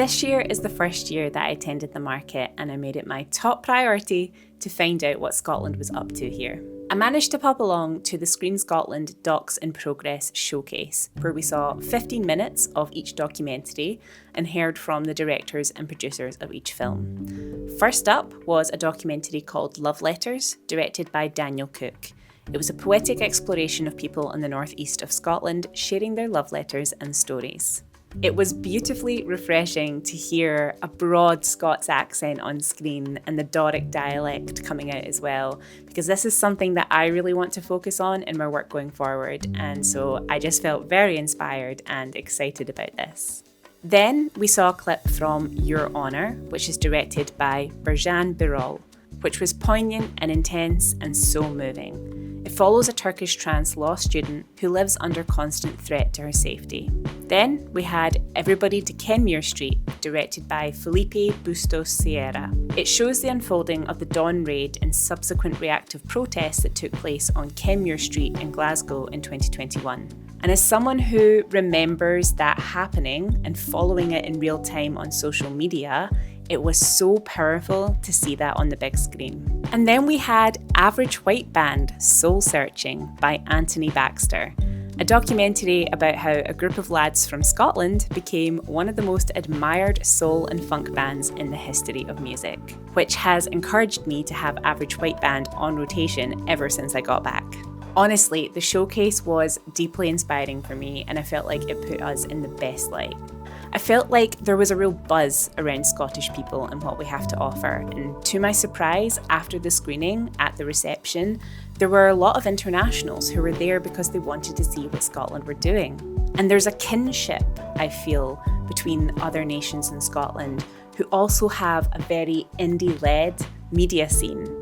This year is the first year that I attended the market, and I made it my top priority to find out what Scotland was up to here. I managed to pop along to the Screen Scotland Docs in Progress showcase, where we saw 15 minutes of each documentary and heard from the directors and producers of each film. First up was a documentary called Love Letters, directed by Daniel Cook. It was a poetic exploration of people in the northeast of Scotland sharing their love letters and stories. It was beautifully refreshing to hear a broad Scots accent on screen and the Doric dialect coming out as well, because this is something that I really want to focus on in my work going forward, and so I just felt very inspired and excited about this. Then we saw a clip from Your Honour, which is directed by Birjan Birol, which was poignant and intense and so moving. It follows a Turkish trans law student who lives under constant threat to her safety. Then we had Everybody to Kenmure Street, directed by Felipe Bustos Sierra. It shows the unfolding of the Dawn Raid and subsequent reactive protests that took place on Kenmure Street in Glasgow in 2021. And as someone who remembers that happening and following it in real time on social media, it was so powerful to see that on the big screen. And then we had Average White Band, Soul Searching by Anthony Baxter, a documentary about how a group of lads from Scotland became one of the most admired soul and funk bands in the history of music, which has encouraged me to have Average White Band on rotation ever since I got back. Honestly, the showcase was deeply inspiring for me, and I felt like it put us in the best light. I felt like there was a real buzz around Scottish people and what we have to offer, and to my surprise, after the screening at the reception, there were a lot of internationals who were there because they wanted to see what Scotland were doing. And there's a kinship, I feel, between other nations in Scotland who also have a very indie-led media scene.